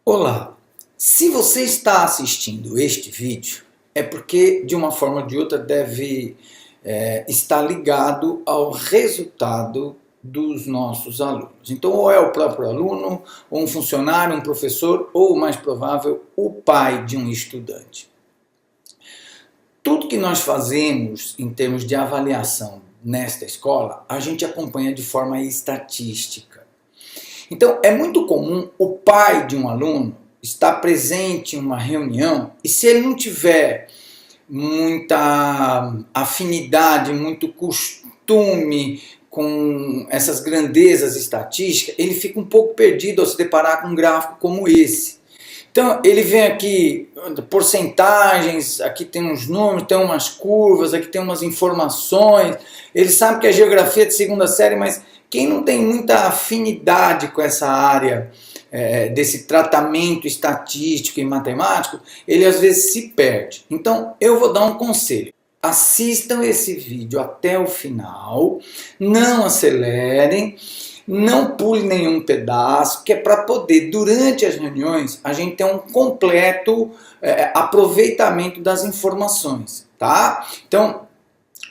Olá! Se você está assistindo este vídeo, é porque de uma forma ou de outra deve estar ligado ao resultado dos nossos alunos. Então, ou é o próprio aluno, ou um funcionário, um professor, ou o mais provável, o pai de um estudante. Tudo que nós fazemos em termos de avaliação nesta escola, a gente acompanha de forma estatística. Então, é muito comum o pai de um aluno estar presente em uma reunião e se ele não tiver muita afinidade, muito costume com essas grandezas estatísticas, ele fica um pouco perdido ao se deparar com um gráfico como esse. Então, ele vem aqui, porcentagens, aqui tem uns números, tem umas curvas, aqui tem umas informações. Ele sabe que é geografia de segunda série, mas quem não tem muita afinidade com essa área desse tratamento estatístico e matemático, ele às vezes se perde. Então, eu vou dar um conselho. Assistam esse vídeo até o final, não acelerem, não pule nenhum pedaço, que é para poder, durante as reuniões, a gente ter um completo aproveitamento das informações, tá? Então,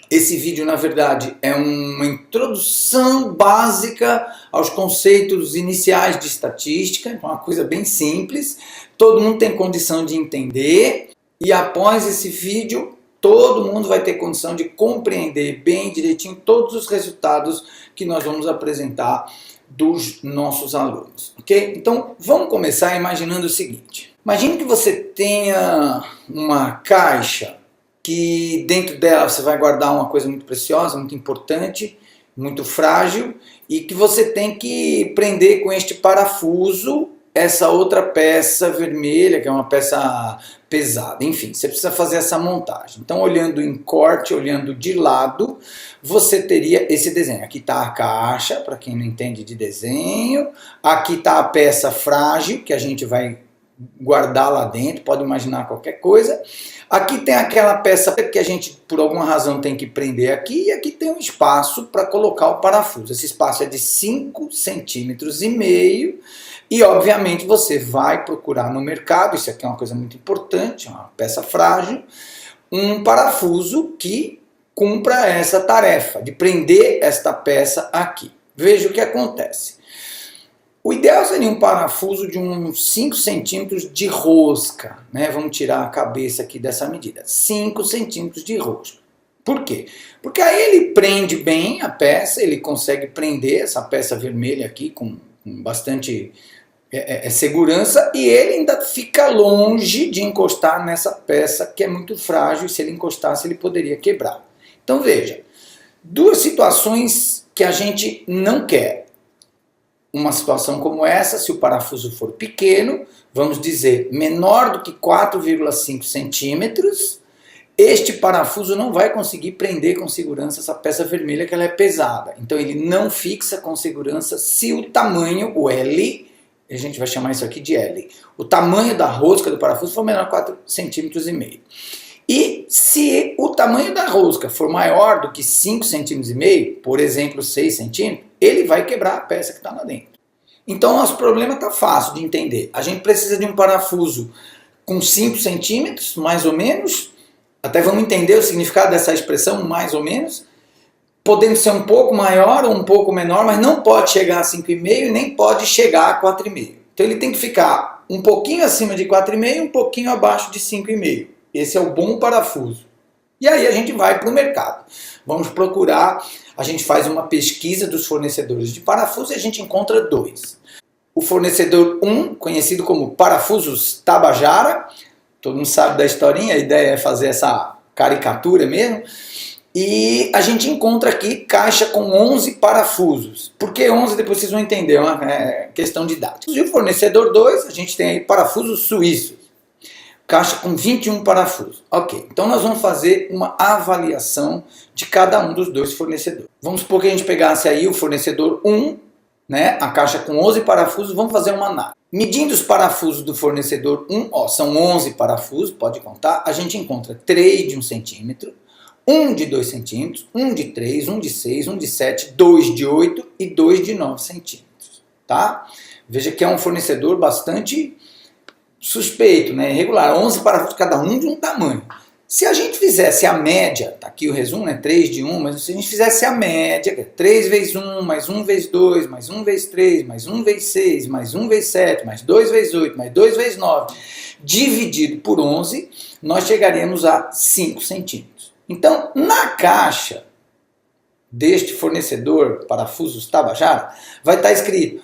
esse vídeo, na verdade, é uma introdução básica aos conceitos iniciais de estatística, uma coisa bem simples, todo mundo tem condição de entender, e após esse vídeo, todo mundo vai ter condição de compreender bem direitinho todos os resultados que nós vamos apresentar dos nossos alunos, ok? Então, vamos começar imaginando o seguinte. Imagine que você tenha uma caixa que dentro dela você vai guardar uma coisa muito preciosa, muito importante, muito frágil, e que você tem que prender com este parafuso essa outra peça vermelha, que é uma peça pesada. Enfim, você precisa fazer essa montagem. Então, olhando em corte, olhando de lado, você teria esse desenho. Aqui está a caixa, para quem não entende de desenho. Aqui está a peça frágil, que a gente vai guardar lá dentro, pode imaginar qualquer coisa. Aqui tem aquela peça que a gente, por alguma razão, tem que prender aqui, e aqui tem um espaço para colocar o parafuso. Esse espaço é de 5,5 centímetros, e obviamente você vai procurar no mercado, isso aqui é uma coisa muito importante, uma peça frágil, um parafuso que cumpra essa tarefa, de prender esta peça aqui. Veja o que acontece. O ideal seria um parafuso de uns 5 centímetros de rosca, né? Vamos tirar a cabeça aqui dessa medida. 5 centímetros de rosca. Por quê? Porque aí ele prende bem a peça, ele consegue prender essa peça vermelha aqui com bastante segurança, e ele ainda fica longe de encostar nessa peça que é muito frágil, e se ele encostasse ele poderia quebrar. Então veja, duas situações que a gente não quer. Uma situação como essa, se o parafuso for pequeno, vamos dizer menor do que 4,5 centímetros, este parafuso não vai conseguir prender com segurança essa peça vermelha, que ela é pesada. Então ele não fixa com segurança se o tamanho, o L, a gente vai chamar isso aqui de L, o tamanho da rosca do parafuso for menor de 4,5 centímetros. E se o tamanho da rosca for maior do que 5,5 centímetros, por exemplo 6 centímetros, ele vai quebrar a peça que está lá dentro. Então nosso problema está fácil de entender. A gente precisa de um parafuso com 5 centímetros, mais ou menos, até vamos entender o significado dessa expressão, mais ou menos, podendo ser um pouco maior ou um pouco menor, mas não pode chegar a 5,5 nem pode chegar a 4,5. Então ele tem que ficar um pouquinho acima de 4,5 e um pouquinho abaixo de 5,5. Esse é o bom parafuso. E aí a gente vai para o mercado. Vamos procurar, a gente faz uma pesquisa dos fornecedores de parafuso e a gente encontra dois. O fornecedor 1, conhecido como Parafusos Tabajara, todo mundo sabe da historinha, a ideia é fazer essa caricatura mesmo. E a gente encontra aqui caixa com 11 parafusos. Por que 11? Depois vocês vão entender, é uma questão didática. E o fornecedor 2, a gente tem aí parafusos suíços. Caixa com 21 parafusos. Ok, então nós vamos fazer uma avaliação de cada um dos dois fornecedores. Vamos supor que a gente pegasse aí o fornecedor 1, né, a caixa com 11 parafusos, vamos fazer uma análise. Medindo os parafusos do fornecedor 1, são 11 parafusos, pode contar, a gente encontra 3 de 1 centímetro, 1 de 2 centímetros, 1 de 3, 1 de 6, 1 de 7, 2 de 8 e 2 de 9 centímetros. Tá? Veja que é um fornecedor bastante suspeito, né? Irregular. 11 parafusos cada um de um tamanho. Se a gente fizesse a média, tá aqui o resumo, né? 3 de 1, mas se a gente fizesse a média, que é 3 vezes 1, mais 1 vezes 2, mais 1 vezes 3, mais 1 vezes 6, mais 1 vezes 7, mais 2 vezes 8, mais 2 vezes 9, dividido por 11, nós chegaríamos a 5 centímetros. Então, na caixa deste fornecedor Parafusos Tabajara, vai estar escrito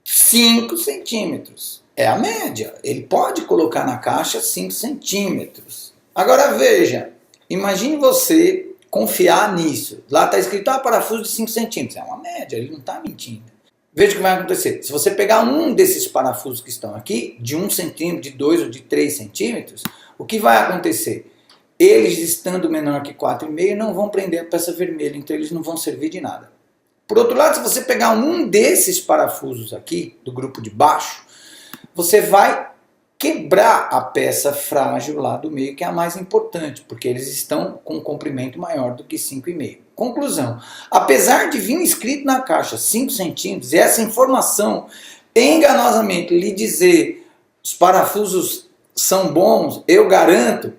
5 centímetros. É a média. Ele pode colocar na caixa 5 centímetros. Agora veja, imagine você confiar nisso. Lá está escrito, parafuso de 5 centímetros. É uma média, ele não está mentindo. Veja o que vai acontecer. Se você pegar um desses parafusos que estão aqui, de 1 centímetro, de 2 ou de 3 centímetros, o que vai acontecer? Eles, estando menor que 4,5, não vão prender a peça vermelha, então eles não vão servir de nada. Por outro lado, se você pegar um desses parafusos aqui, do grupo de baixo, você vai quebrar a peça frágil lá do meio, que é a mais importante, porque eles estão com um comprimento maior do que 5,5. Conclusão, apesar de vir escrito na caixa 5 centímetros, e essa informação enganosamente lhe dizer os parafusos são bons, eu garanto,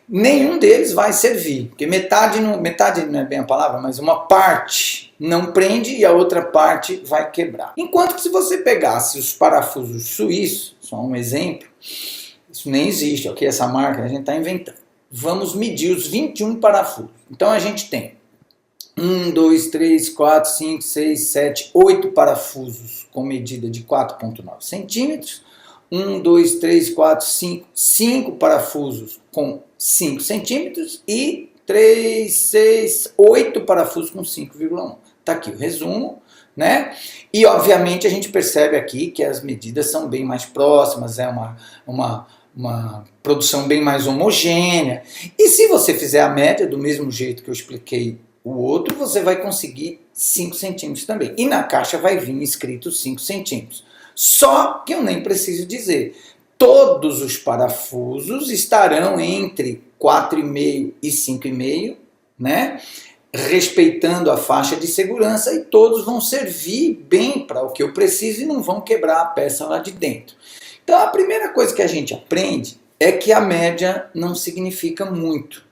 nenhum deles vai servir, porque metade não é bem a palavra, mas uma parte não prende e a outra parte vai quebrar. Enquanto que se você pegasse os parafusos suíços, só um exemplo, isso nem existe, ok? Essa marca a gente está inventando. Vamos medir os 21 parafusos. Então a gente tem 1, 2, 3, 4, 5, 6, 7, 8 parafusos com medida de 4,9 centímetros. 1, 2, 3, 4, 5 parafusos com 5 centímetros e 3, 6, 8 parafusos com 5,1. Está aqui o resumo, né? E obviamente a gente percebe aqui que as medidas são bem mais próximas, é uma produção bem mais homogênea. E se você fizer a média do mesmo jeito que eu expliquei o outro, você vai conseguir 5 centímetros também. E na caixa vai vir escrito 5 centímetros. Só que eu nem preciso dizer, todos os parafusos estarão entre 4,5 e 5,5, né? Respeitando a faixa de segurança, e todos vão servir bem para o que eu preciso e não vão quebrar a peça lá de dentro. Então a primeira coisa que a gente aprende é que a média não significa muito.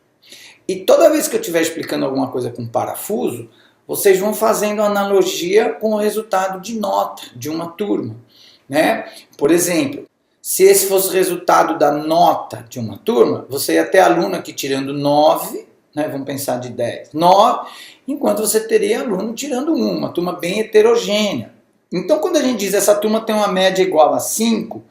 E toda vez que eu estiver explicando alguma coisa com parafuso, vocês vão fazendo analogia com o resultado de nota de uma turma, né? Por exemplo, se esse fosse o resultado da nota de uma turma, você ia ter aluno aqui tirando 9, né? Vamos pensar de 10, 9, enquanto você teria aluno tirando 1, uma turma bem heterogênea. Então quando a gente diz essa turma tem uma média igual a 5,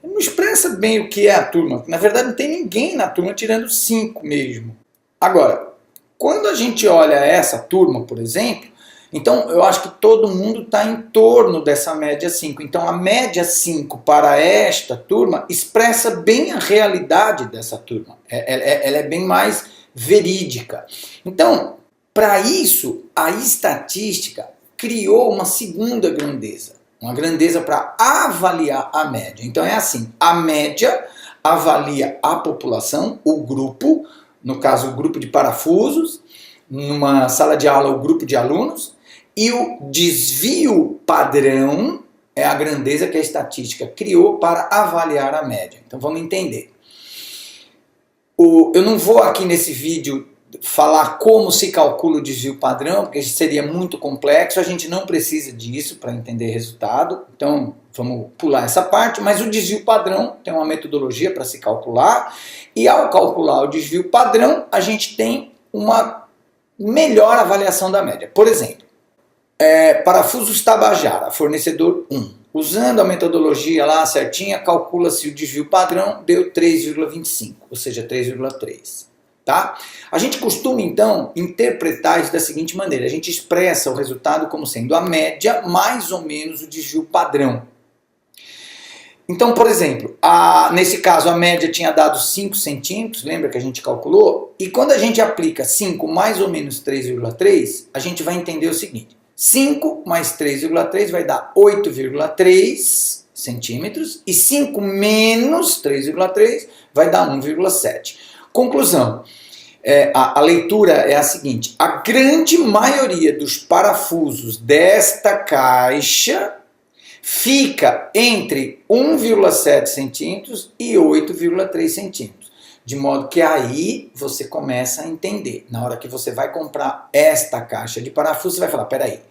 não expressa bem o que é a turma. Na verdade não tem ninguém na turma tirando 5 mesmo. Agora, quando a gente olha essa turma, por exemplo, então eu acho que todo mundo está em torno dessa média 5. Então a média 5 para esta turma expressa bem a realidade dessa turma. Ela é bem mais verídica. Então, para isso, a estatística criou uma segunda grandeza. Uma grandeza para avaliar a média. Então é assim, a média avalia a população, o grupo, no caso o grupo de parafusos, numa sala de aula o grupo de alunos, e o desvio padrão é a grandeza que a estatística criou para avaliar a média. Então vamos entender. Eu não vou aqui nesse vídeo falar como se calcula o desvio padrão, porque seria muito complexo, a gente não precisa disso para entender resultado, então vamos pular essa parte, mas o desvio padrão tem uma metodologia para se calcular, e ao calcular o desvio padrão, a gente tem uma melhor avaliação da média. Por exemplo, Parafusos Tabajara, fornecedor 1. Usando a metodologia lá certinha, calcula-se o desvio padrão, deu 3,25, ou seja, 3,3. Tá? A gente costuma, então, interpretar isso da seguinte maneira. A gente expressa o resultado como sendo a média mais ou menos o desvio padrão. Então, por exemplo, nesse caso a média tinha dado 5 centímetros, lembra que a gente calculou? E quando a gente aplica 5 mais ou menos 3,3, a gente vai entender o seguinte. 5 mais 3,3 vai dar 8,3 centímetros e 5 menos 3,3 vai dar 1,7. Conclusão, a leitura é a seguinte, a grande maioria dos parafusos desta caixa fica entre 1,7 centímetros e 8,3 centímetros. De modo que aí você começa a entender. Na hora que você vai comprar esta caixa de parafuso, você vai falar, peraí,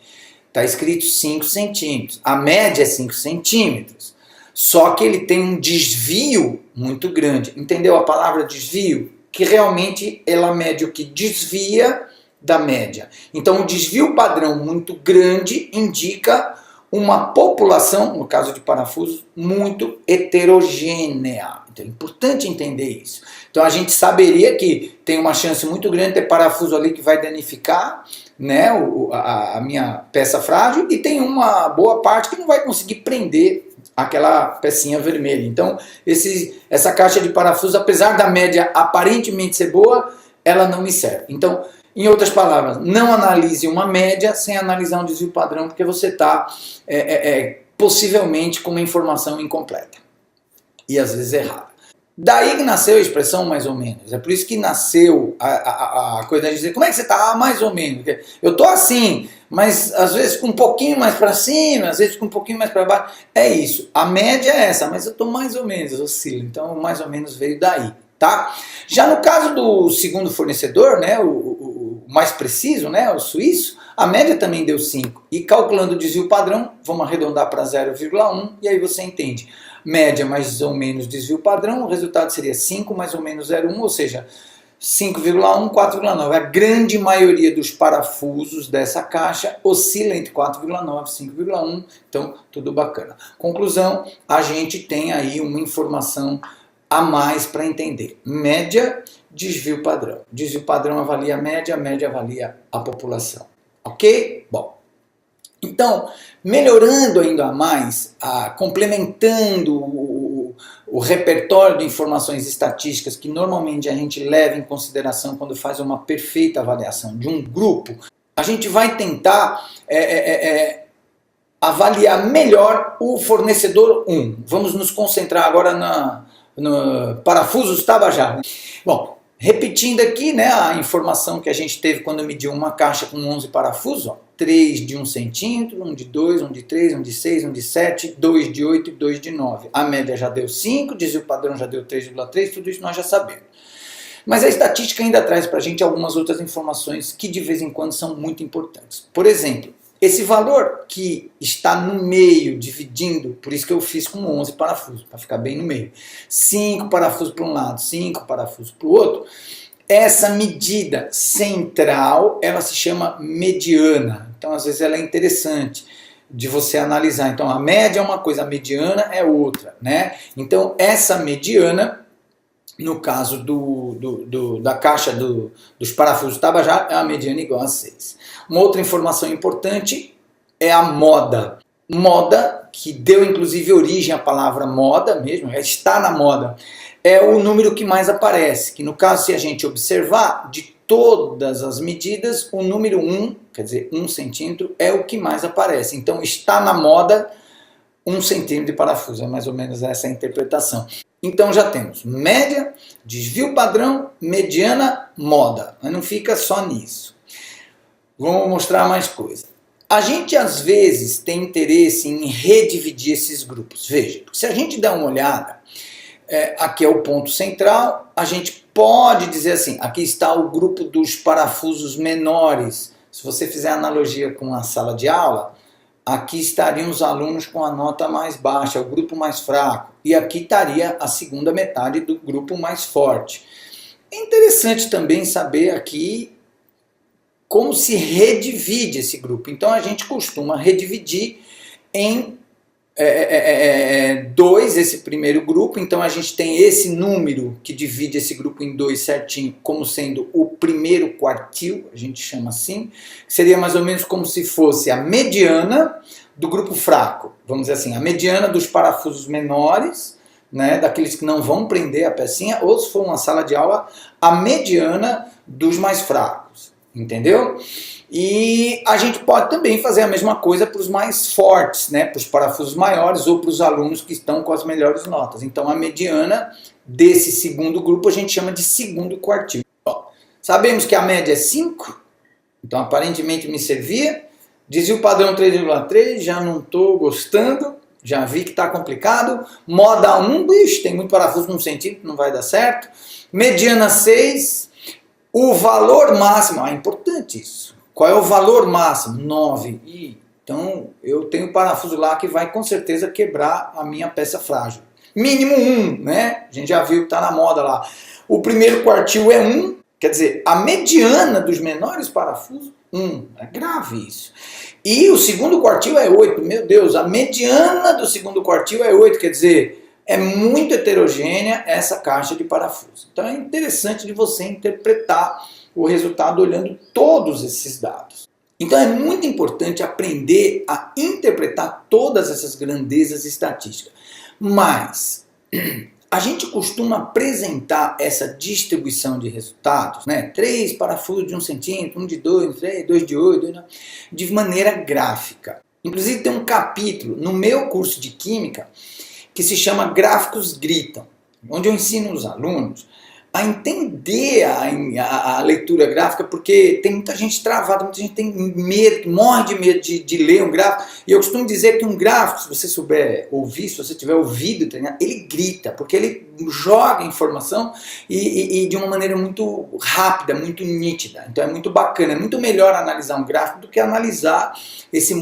está escrito 5 centímetros, a média é 5 centímetros, só que ele tem um desvio muito grande. Entendeu a palavra desvio? Que realmente ela mede o que desvia da média. Então o desvio padrão muito grande indica uma população, no caso de parafusos, muito heterogênea. Então é importante entender isso. Então a gente saberia que tem uma chance muito grande de ter parafuso ali que vai danificar, né, a minha peça frágil, e tem uma boa parte que não vai conseguir prender aquela pecinha vermelha. Então essa caixa de parafusos, apesar da média aparentemente ser boa, ela não me serve. Então, em outras palavras, não analise uma média sem analisar um desvio padrão, porque você está possivelmente com uma informação incompleta e às vezes errada. Daí que nasceu a expressão mais ou menos. É por isso que nasceu a coisa de dizer, como é que você está? Ah, mais ou menos. Eu estou assim, mas às vezes com um pouquinho mais para cima, às vezes com um pouquinho mais para baixo. É isso. A média é essa, mas eu estou mais ou menos, oscilo. Então, mais ou menos veio daí. Tá? Já no caso do segundo fornecedor, né, o mais preciso, né, o suíço, a média também deu 5. E calculando o desvio padrão, vamos arredondar para 0,1 e aí você entende. Média mais ou menos desvio padrão, o resultado seria 5 mais ou menos 0,1, ou seja, 5,1, 4,9. A grande maioria dos parafusos dessa caixa oscila entre 4,9 e 5,1, então tudo bacana. Conclusão, a gente tem aí uma informação a mais para entender. Média, desvio padrão. Desvio padrão avalia a média avalia a população. Ok? Bom. Então, melhorando ainda mais, complementando o repertório de informações estatísticas que normalmente a gente leva em consideração quando faz uma perfeita avaliação de um grupo, a gente vai tentar avaliar melhor o fornecedor 1. Vamos nos concentrar agora no parafusos Tabajara. Bom, repetindo aqui, né, a informação que a gente teve quando mediu uma caixa com 11 parafusos, ó, 3 de 1 centímetro, 1 de 2, 1 de 3, 1 de 6, 1 de 7, 2 de 8 e 2 de 9. A média já deu 5, desvio padrão já deu 3,3, tudo isso nós já sabemos. Mas a estatística ainda traz para a gente algumas outras informações que de vez em quando são muito importantes. Por exemplo, esse valor que está no meio, dividindo, por isso que eu fiz com 11 parafusos, para ficar bem no meio. 5 parafusos para um lado, 5 parafusos para o outro. Essa medida central, ela se chama mediana. Então, às vezes, ela é interessante de você analisar. Então, a média é uma coisa, a mediana é outra, né? Então, essa mediana, no caso da caixa dos parafusos Tabajara, é uma mediana igual a 6. Uma outra informação importante é a moda. Moda, que deu inclusive origem à palavra moda mesmo, está na moda, é o número que mais aparece, que no caso, se a gente observar, de todas as medidas, o número 1, quer dizer, 1 centímetro, é o que mais aparece. Então, está na moda 1 centímetro de parafuso, é mais ou menos essa a interpretação. Então já temos média, desvio padrão, mediana, moda. Mas não fica só nisso. Vamos mostrar mais coisa. A gente às vezes tem interesse em redividir esses grupos. Veja, se a gente der uma olhada, aqui é o ponto central, a gente pode dizer assim, aqui está o grupo dos parafusos menores. Se você fizer analogia com a sala de aula, aqui estariam os alunos com a nota mais baixa, o grupo mais fraco. E aqui estaria a segunda metade do grupo mais forte. É interessante também saber aqui como se redivide esse grupo. Então a gente costuma redividir em 2 esse primeiro grupo. Então a gente tem esse número que divide esse grupo em 2 certinho, como sendo o primeiro quartil, a gente chama assim, que seria mais ou menos como se fosse a mediana do grupo fraco. Vamos dizer assim, a mediana dos parafusos menores, né, daqueles que não vão prender a pecinha, ou se for uma sala de aula, a mediana dos mais fracos. Entendeu? E a gente pode também fazer a mesma coisa para os mais fortes, né? Para os parafusos maiores ou para os alunos que estão com as melhores notas. Então a mediana desse segundo grupo a gente chama de segundo quartil. Bom, sabemos que a média é 5, então aparentemente me servia. Desvio padrão 3,3, já não estou gostando, Já vi que está complicado. Moda 1, bicho, tem muito parafuso no 1 centímetro, não vai dar certo. Mediana 6. O valor máximo, importante isso. Qual é o valor máximo? 9. Então eu tenho um parafuso lá que vai com certeza quebrar a minha peça frágil. Mínimo 1, né? A gente já viu que está na moda lá. O primeiro quartil é 1, quer dizer, a mediana dos menores parafusos, 1. É grave isso. E o segundo quartil é 8. Meu Deus, a mediana do segundo quartil é 8, quer dizer, é muito heterogênea essa caixa de parafuso. Então é interessante de você interpretar o resultado olhando todos esses dados. Então é muito importante aprender a interpretar todas essas grandezas estatísticas. Mas a gente costuma apresentar essa distribuição de resultados, né? 3 parafusos de 1 centímetro, 1 de 2, 3, 2 de 8, de maneira gráfica. Inclusive tem um capítulo no meu curso de Química que se chama Gráficos Gritam, onde eu ensino os alunos a entender a leitura gráfica, porque tem muita gente travada, muita gente tem medo, morre de medo de ler um gráfico. E eu costumo dizer que um gráfico, se você souber ouvir, se você tiver ouvido treinar, ele grita, porque ele joga informação e de uma maneira muito rápida, muito nítida. Então é muito bacana, é muito melhor analisar um gráfico do que analisar esse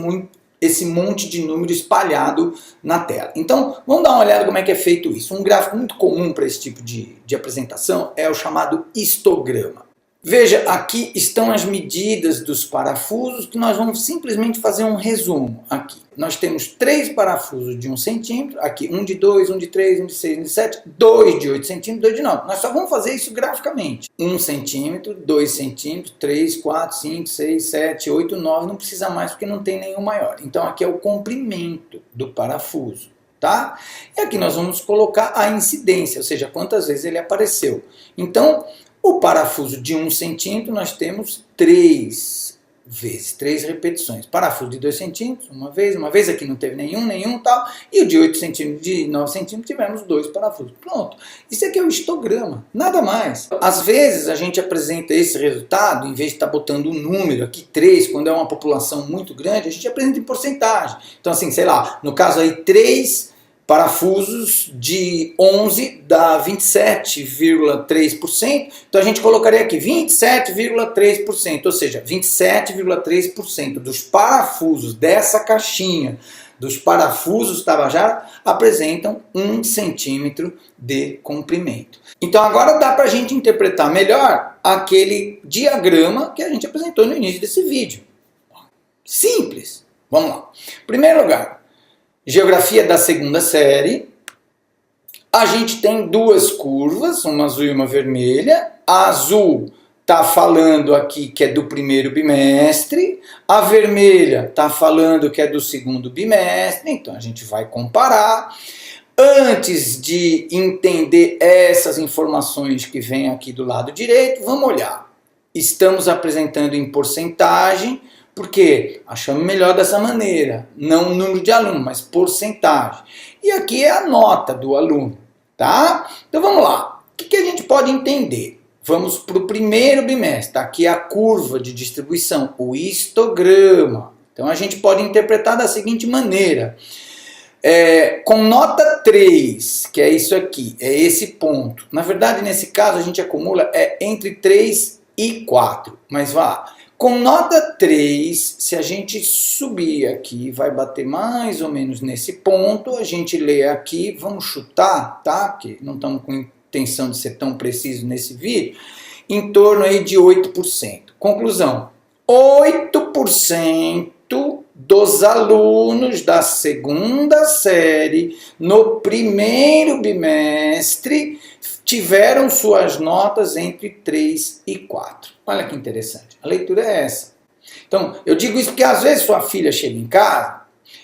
monte de número espalhado na tela. Então, vamos dar uma olhada como é que é feito isso. Um gráfico muito comum para esse tipo de apresentação é o chamado histograma. Veja, aqui estão as medidas dos parafusos, que nós vamos simplesmente fazer um resumo aqui. Nós temos 3 parafusos de 1 centímetro, aqui 1 de 2, 1 de 3, 1 de 6, 1 de 7, 2 de 8 centímetros, 2 de 9. Nós só vamos fazer isso graficamente. 1 centímetro, 2 centímetros, 3, 4, 5, 6, 7, 8, 9, não precisa mais porque não tem nenhum maior. Então aqui é o comprimento do parafuso, tá? E aqui nós vamos colocar a incidência, ou seja, quantas vezes ele apareceu. Então, o parafuso de 1 centímetro nós temos 3 vezes, 3 repetições. Parafuso de 2 centímetros, uma vez aqui não teve nenhum tal, e o de 8 centímetros, de 9 centímetros tivemos 2 parafusos. Pronto, isso aqui é o histograma, nada mais. Às vezes a gente apresenta esse resultado, em vez de estar botando um número aqui, 3, quando é uma população muito grande, a gente apresenta em porcentagem. Então assim, sei lá, no caso aí 3 parafusos de 11 dá 27,3%, então a gente colocaria aqui 27,3%, ou seja, 27,3% dos parafusos dessa caixinha, dos parafusos Tabajara, apresentam 1 centímetro de comprimento. Então agora dá para a gente interpretar melhor aquele diagrama que a gente apresentou no início desse vídeo. Simples. Vamos lá. Em primeiro lugar, Geografia da segunda série, a gente tem 2 curvas, uma azul e uma vermelha. A azul está falando aqui que é do primeiro bimestre, a vermelha está falando que é do segundo bimestre, então a gente vai comparar. Antes de entender essas informações que vêm aqui do lado direito, vamos olhar. Estamos apresentando em porcentagem, porque achamos melhor dessa maneira, não o número de aluno, mas porcentagem. E aqui é a nota do aluno, tá? Então vamos lá, o que a gente pode entender? Vamos para o primeiro bimestre, tá? Aqui é a curva de distribuição, o histograma. Então a gente pode interpretar da seguinte maneira, com nota 3, que é isso aqui, é esse ponto. Na verdade, nesse caso, a gente acumula entre 3 e 4, mas vá lá. Com nota 3, se a gente subir aqui, vai bater mais ou menos nesse ponto, a gente lê aqui, vamos chutar, tá? Porque não estamos com intenção de ser tão preciso nesse vídeo, em torno aí de 8%. Conclusão, 8% dos alunos da segunda série no primeiro bimestre tiveram suas notas entre 3 e 4. Olha que interessante. A leitura é essa. Então, eu digo isso porque às vezes sua filha chega em casa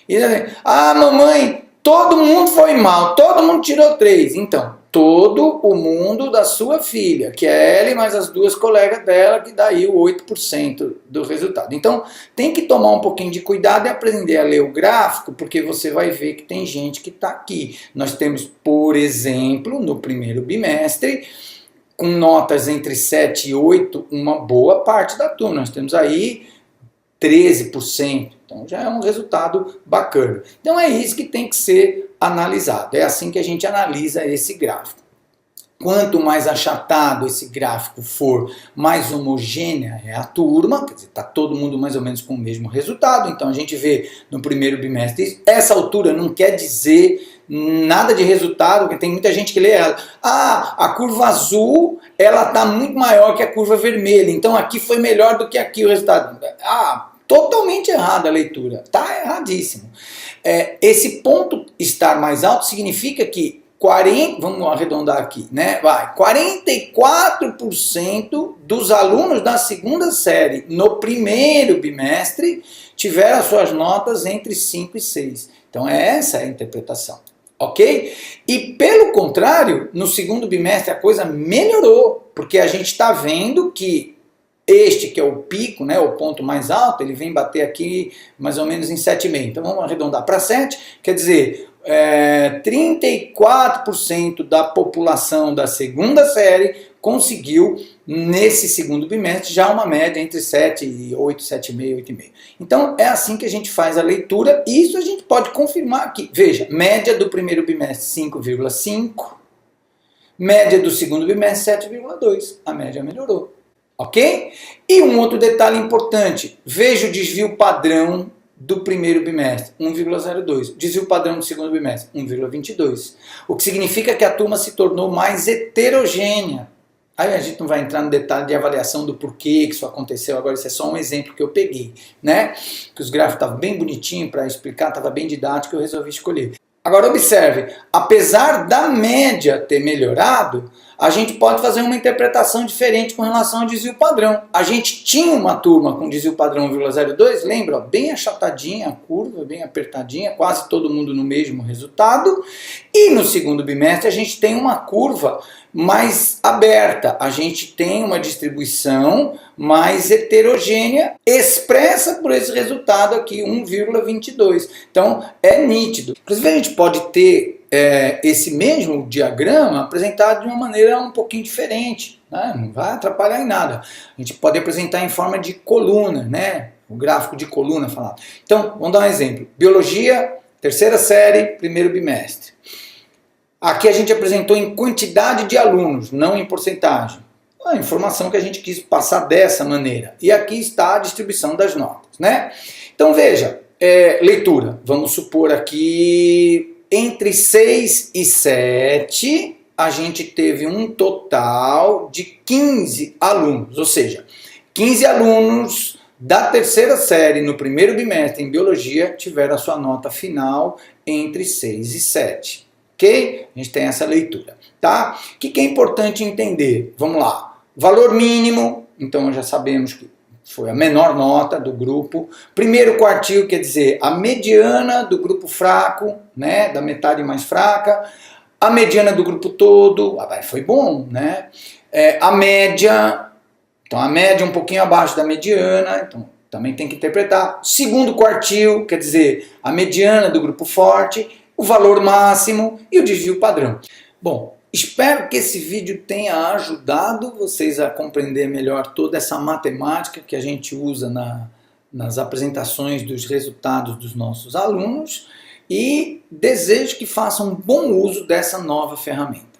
e diz assim, mamãe, todo mundo foi mal, todo mundo tirou 3. Então, todo o mundo da sua filha, que é ela e mais as 2 colegas dela, que dá aí o 8% do resultado. Então, tem que tomar um pouquinho de cuidado e aprender a ler o gráfico, porque você vai ver que tem gente que está aqui. Nós temos, por exemplo, no primeiro bimestre, com notas entre 7 e 8, uma boa parte da turma. Nós temos aí 13%. Então já é um resultado bacana. Então é isso que tem que ser analisado. É assim que a gente analisa esse gráfico. Quanto mais achatado esse gráfico for, mais homogênea é a turma, quer dizer, está todo mundo mais ou menos com o mesmo resultado. Então a gente vê no primeiro bimestre, essa altura não quer dizer nada de resultado, porque tem muita gente que lê ela. Ah, a curva azul ela está muito maior que a curva vermelha, então aqui foi melhor do que aqui o resultado. Ah, totalmente errada a leitura, está erradíssimo. Esse ponto estar mais alto significa que vamos arredondar aqui, né? 44% dos alunos da segunda série no primeiro bimestre tiveram as suas notas entre 5 e 6. Então essa é a interpretação, ok? E pelo contrário, no segundo bimestre a coisa melhorou, porque a gente está vendo que este que é o pico, né, o ponto mais alto, ele vem bater aqui mais ou menos em 7,5. Então vamos arredondar para 7, quer dizer, 34% da população da segunda série conseguiu, nesse segundo bimestre, já uma média entre 7 e 8, 7,5, 8,5. Então é assim que a gente faz a leitura, e isso a gente pode confirmar aqui. Veja, média do primeiro bimestre 5,5, média do segundo bimestre 7,2. A média melhorou. Ok? E um outro detalhe importante, veja o desvio padrão do primeiro bimestre, 1,02. Desvio padrão do segundo bimestre, 1,22. O que significa que a turma se tornou mais heterogênea. Aí a gente não vai entrar no detalhe de avaliação do porquê que isso aconteceu, agora isso é só um exemplo que eu peguei, né? Que os gráficos estavam bem bonitinhos para explicar, estava bem didático, eu resolvi escolher. Agora observe, apesar da média ter melhorado, a gente pode fazer uma interpretação diferente com relação ao desvio padrão. A gente tinha uma turma com desvio padrão 1,02, lembra? Bem achatadinha a curva, bem apertadinha, quase todo mundo no mesmo resultado. E no segundo bimestre a gente tem uma curva mais aberta, a gente tem uma distribuição mais heterogênea, expressa por esse resultado aqui, 1,22. Então é nítido. Inclusive a gente pode ter esse mesmo diagrama apresentado de uma maneira um pouquinho diferente, né? Não vai atrapalhar em nada. A gente pode apresentar em forma de coluna, né? O gráfico de coluna falado. Então, vamos dar um exemplo. Biologia, terceira série, primeiro bimestre. Aqui a gente apresentou em quantidade de alunos, não em porcentagem. A informação que a gente quis passar dessa maneira. E aqui está a distribuição das notas, né? Então veja, leitura. Vamos supor aqui entre 6 e 7, a gente teve um total de 15 alunos. Ou seja, 15 alunos da terceira série no primeiro bimestre em biologia tiveram a sua nota final entre 6 e 7. Ok? A gente tem essa leitura, tá? O que é importante entender? Vamos lá. Valor mínimo, então já sabemos que foi a menor nota do grupo. Primeiro quartil, quer dizer, a mediana do grupo fraco, né? Da metade mais fraca. A mediana do grupo todo, foi bom, né? A média, então a média um pouquinho abaixo da mediana, então também tem que interpretar. Segundo quartil, quer dizer, a mediana do grupo forte, o valor máximo e o desvio padrão. Bom, espero que esse vídeo tenha ajudado vocês a compreender melhor toda essa matemática que a gente usa nas apresentações dos resultados dos nossos alunos e desejo que façam bom uso dessa nova ferramenta.